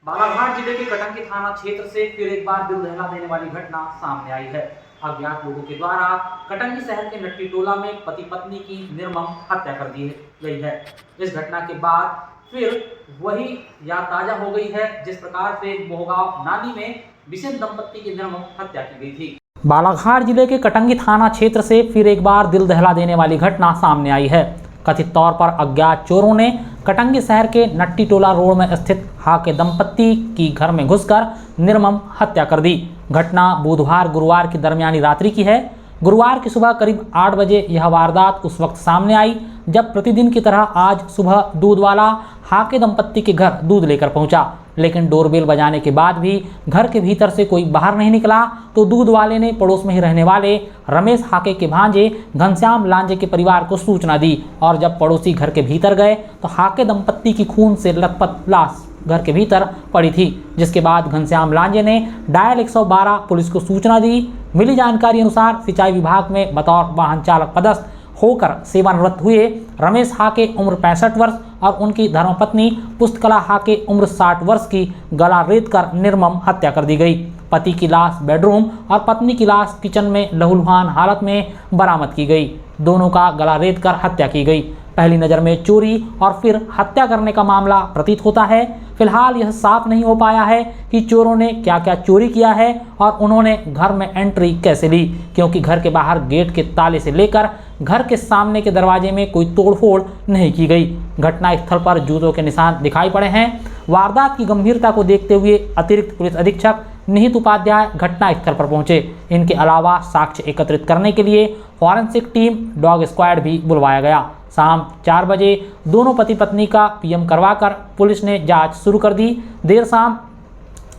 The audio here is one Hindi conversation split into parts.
बालाघाट जिले के कटंगी थाना क्षेत्र से फिर एक बार दिल दहला देने वाली घटना सामने आई है। अज्ञात लोगों के द्वारा कटंगी शहर के नट्टी टोला में पति पत्नी की निर्मम हत्या कर दी गई है। इस घटना के बाद फिर वही याद ताजा हो गई है जिस प्रकार से मोहगांव नानी में बिसेन दंपत्ति की निर्मम हत्या की गई थी। बालाघाट जिले के कटंगी थाना क्षेत्र से फिर एक बार दिल दहला देने वाली घटना सामने आई है। कथित तौर पर अज्ञात चोरों ने कटंगी शहर के नट्टी टोला रोड में स्थित हाके दंपत्ति की घर में घुसकर निर्मम हत्या कर दी। घटना बुधवार गुरुवार की दरमियानी रात्रि की है। गुरुवार की सुबह करीब 8 बजे यह वारदात उस वक्त सामने आई जब प्रतिदिन की तरह आज सुबह दूध वाला हाके दंपत्ति के घर दूध लेकर पहुंचा, लेकिन डोरबेल बजाने के बाद भी घर के भीतर से कोई बाहर नहीं निकला तो दूध वाले ने पड़ोस में ही रहने वाले रमेश हाके के भांजे घनश्याम लांजे के परिवार को सूचना दी और जब पड़ोसी घर के भीतर गए तो हाके दंपत्ति की खून से लथपथ लाश घर के भीतर पड़ी थी, जिसके बाद घनश्याम लांजे ने डायल 112 पुलिस को सूचना दी। मिली जानकारी अनुसार सिंचाई विभाग में बतौर वाहन चालक पदस्थ होकर सेवानिवृत्त हुए रमेश हाके उम्र 65 वर्ष और उनकी धर्मपत्नी पुष्पकला हाके उम्र 60 वर्ष की गला रेत कर निर्मम हत्या कर दी गई। पति की लाश बेडरूम और पत्नी की लाश किचन में लहूलुहान हालत में बरामद की गई। दोनों का गला रेत कर हत्या की गई। पहली नज़र में चोरी और फिर हत्या करने का मामला प्रतीत होता है। फिलहाल यह साफ नहीं हो पाया है कि चोरों ने क्या क्या चोरी किया है और उन्होंने घर में एंट्री कैसे ली, क्योंकि घर के बाहर गेट के ताले से लेकर घर के सामने के दरवाजे में कोई तोड़फोड़ नहीं की गई। घटनास्थल पर जूतों के निशान दिखाई पड़े हैं। वारदात की गंभीरता को देखते हुए अतिरिक्त पुलिस अधीक्षक निहित उपाध्याय घटनास्थल पर पहुंचे। इनके अलावा साक्ष्य एकत्रित करने के लिए फॉरेंसिक टीम डॉग स्क्वाड भी बुलवाया गया। शाम 4 बजे दोनों पति पत्नी का पीएम करवाकर पुलिस ने जांच शुरू कर दी। देर शाम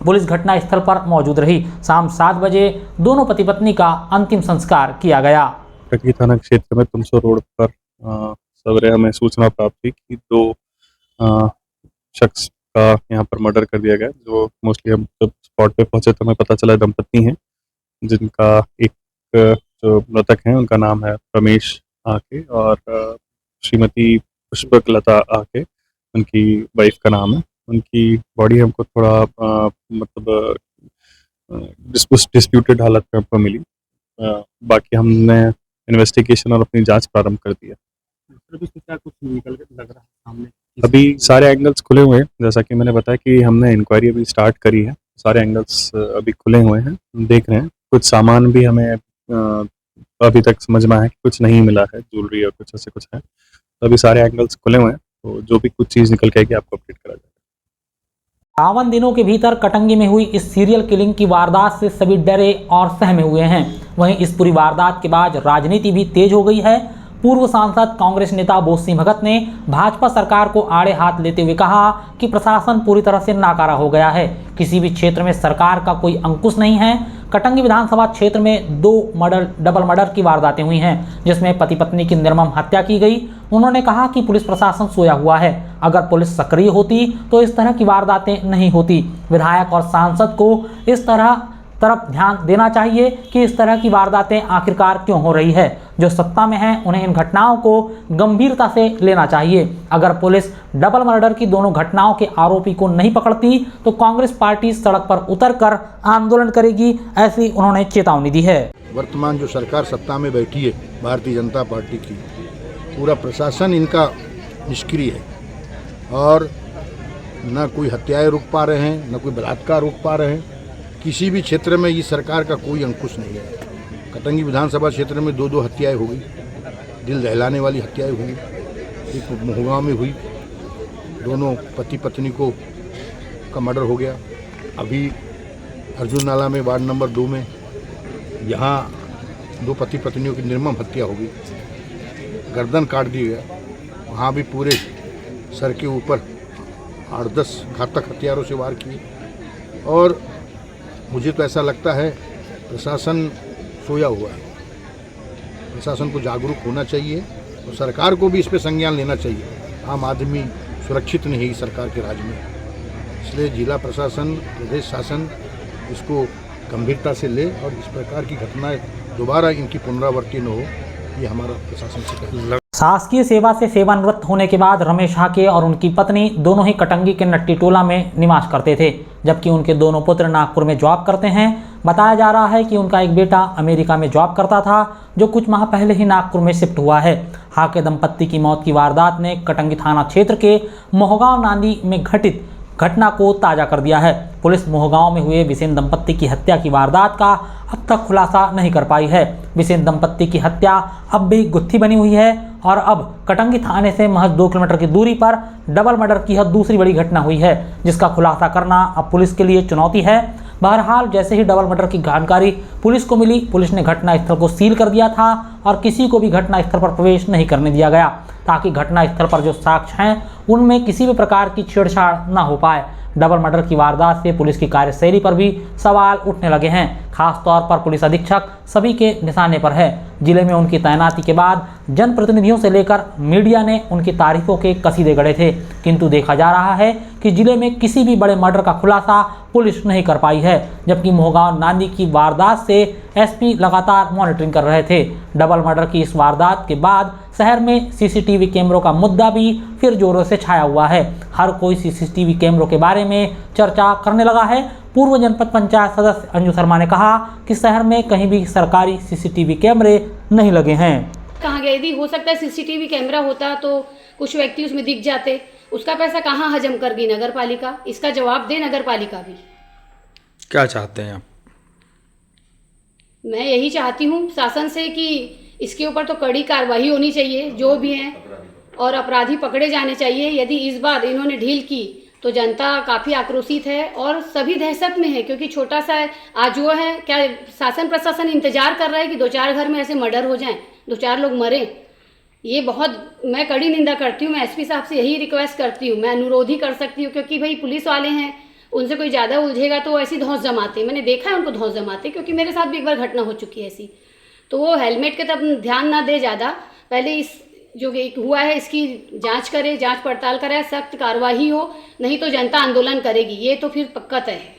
पुलिस घटनास्थल पर मौजूद रही। शाम 7 बजे दोनों पति पत्नी का अंतिम संस्कार किया गया। कटंगी थाना क्षेत्र में तुमसो रोड पर सवेरे हमें सूचना प्राप्त हुई कि 2 शख्स का यहाँ पर मर्डर कर दिया गया। जो मोस्टली हम जब स्पॉट पे पहुंचे तो हमें पता चला दंपत्ति हैं, जिनका एक जो मृतक हैं उनका नाम है रमेश आके और श्रीमती पुष्पकलता आके उनकी वाइफ का नाम है। उनकी बॉडी हमको थोड़ा मतलब डिस्प्यूटेड हालत में हमको मिली। बाकी हमने इन्वेस्टिगेशन और अपनी जांच प्रारंभ कर दी है। क्या कुछ निकल के लग रहा है सामने? अभी सारे एंगल्स खुले हुए हैं, जैसा कि मैंने बताया कि हमने इंक्वायरी अभी स्टार्ट करी है। सारे एंगल्स अभी खुले हुए हैं, देख रहे हैं। कुछ सामान भी हमें अभी तक समझ में आया कि कुछ नहीं मिला है, ज्वेलरी और कुछ ऐसे कुछ है। तो अभी सारे एंगल्स खुले हुए हैं, तो जो भी कुछ चीज़ निकल के आएगी आपको अपडेट करा जाएगा। 52 दिनों के भीतर कटंगी में हुई इस सीरियल किलिंग की वारदात से सभी डरे और सहमे हुए हैं। वहीं इस पूरी वारदात के बाद राजनीति भी तेज हो गई है। पूर्व सांसद कांग्रेस नेता बोध सिंह भगत ने भाजपा सरकार को आड़े हाथ लेते हुए कहा कि प्रशासन पूरी तरह से नाकारा हो गया है। किसी भी क्षेत्र में सरकार का कोई अंकुश नहीं है। कटंगी विधानसभा क्षेत्र में 2 डबल मर्डर की वारदातें हुई हैं, जिसमें पति पत्नी की निर्मम हत्या की गई। उन्होंने कहा कि पुलिस प्रशासन सोया हुआ है। अगर पुलिस सक्रिय होती तो इस तरह की वारदातें नहीं होती। विधायक और सांसद को इस तरफ ध्यान देना चाहिए कि इस तरह की वारदातें आखिरकार क्यों हो रही है। जो सत्ता में हैं उन्हें इन घटनाओं को गंभीरता से लेना चाहिए। अगर पुलिस डबल मर्डर की दोनों घटनाओं के आरोपी को नहीं पकड़ती तो कांग्रेस पार्टी सड़क पर उतरकर आंदोलन करेगी, ऐसी उन्होंने चेतावनी दी है। वर्तमान जो सरकार सत्ता में बैठी है भारतीय जनता पार्टी की, पूरा प्रशासन इनका निष्क्रिय है और न कोई हत्याएं रुक पा रहे हैं, न कोई बलात्कार रुक पा रहे हैं। किसी भी क्षेत्र में इस सरकार का कोई अंकुश नहीं है। कटंगी विधानसभा क्षेत्र में 2 हत्याएं हो गई, दिल दहलाने वाली हत्याएं हुई। एक मोहगांव में हुई, दोनों पति पत्नी का मर्डर हो गया। अभी अर्जुन नाला में वार्ड नंबर 2 में यहाँ 2 पति पत्नियों की निर्मम हत्या हो गई, गर्दन काट दी गया। वहाँ भी पूरे सर के ऊपर 8-10 घातक हथियारों से वार किए। और मुझे तो ऐसा लगता है प्रशासन सोया हुआ है। प्रशासन को जागरूक होना चाहिए और सरकार को भी इस पर संज्ञान लेना चाहिए। आम आदमी सुरक्षित नहीं है इस सरकार के राज में, इसलिए जिला प्रशासन, प्रदेश शासन इसको गंभीरता से ले और इस प्रकार की घटनाएं दोबारा इनकी पुनरावृत्ति न हो, ये हमारा प्रशासन से कहना है। शासकीय सेवा से सेवानिवृत्त होने के बाद रमेश हाके और उनकी पत्नी दोनों ही कटंगी के नट्टी टोला में निवास करते थे, जबकि उनके दोनों पुत्र नागपुर में जॉब करते हैं। बताया जा रहा है कि उनका एक बेटा अमेरिका में जॉब करता था, जो कुछ माह पहले ही नागपुर में शिफ्ट हुआ है। हाके दंपत्ति की मौत की वारदात ने कटंगी थाना क्षेत्र के मोहगांव नांदी में घटित घटना को ताज़ा कर दिया है। पुलिस मोहगांव में हुए बिसेन दंपत्ति की हत्या की वारदात का अब तक खुलासा नहीं कर पाई है। बिसेन दंपत्ति की हत्या अब भी गुत्थी बनी हुई है और अब कटंगी थाने से महज 2 किलोमीटर की दूरी पर डबल मर्डर की यह दूसरी बड़ी घटना हुई है, जिसका खुलासा करना अब पुलिस के लिए चुनौती है। बहरहाल जैसे ही डबल मर्डर की जानकारी पुलिस को मिली, पुलिस ने घटनास्थल को सील कर दिया था और किसी को भी घटनास्थल पर प्रवेश नहीं करने दिया गया, ताकि घटनास्थल पर जो साक्ष्य हैं उनमें किसी भी प्रकार की छेड़छाड़ न हो पाए। डबल मर्डर की वारदात से पुलिस की कार्यशैली पर भी सवाल उठने लगे हैं। खास तौर पर पुलिस अधीक्षक सभी के निशाने पर है। जिले में उनकी तैनाती के बाद जनप्रतिनिधियों से लेकर मीडिया ने उनकी तारीफों के कसीदे गढ़े थे, किंतु देखा जा रहा है कि जिले में किसी भी बड़े मर्डर का खुलासा पुलिस नहीं कर पाई है, जबकि मोहगांव नांदी की वारदात से एसपी लगातार मॉनिटरिंग कर रहे थे। डबल मर्डर की इस वारदात के बाद शहर में सीसीटीवी कैमरों का मुद्दा भी फिर जोरों से छाया हुआ है। हर कोई सीसीटीवी कैमरों के बारे में चर्चा करने लगा है। पूर्व जनपद पंचायत सदस्य अंजू शर्मा ने कहा कि शहर में कहीं भी सरकारी सीसीटीवी कैमरे नहीं लगे हैं। कहाँ गए थी, हो सकता है सीसीटीवी कैमरा होता तो कुछ व्यक्ति उसमें दिख जाते। उसका पैसा कहाँ हजम कर गई नगर पालिका, इसका जवाब दे नगर पालिका भी। क्या चाहते हैं आप? मैं यही चाहती हूँ शासन से कि इसके ऊपर तो कड़ी कार्रवाई होनी चाहिए, जो भी हैं, और अपराधी पकड़े जाने चाहिए। यदि इस बार इन्होंने ढील की तो जनता काफ़ी आक्रोशित है और सभी दहशत में है, क्योंकि छोटा सा आज वो है क्या शासन प्रशासन इंतजार कर रहा है कि 2-4 घर में ऐसे मर्डर हो जाएं, 2-4 लोग मरें। ये बहुत मैं कड़ी निंदा करती हूँ। मैं एसपी साहब से यही रिक्वेस्ट करती हूँ, मैं अनुरोध ही कर सकती हूँ, क्योंकि भाई पुलिस वाले हैं, उनसे कोई ज़्यादा उलझेगा तो ऐसी धौंस जमाते। मैंने देखा है उनको धौंस जमाते, क्योंकि मेरे साथ भी एक बार घटना हो चुकी है ऐसी। तो वो हेलमेट के तब ध्यान ना दे ज़्यादा, पहले इस जो हुआ है इसकी जांच करे, जांच पड़ताल करे, सख्त कार्रवाई हो, नहीं तो जनता आंदोलन करेगी, ये तो फिर पक्का तय है।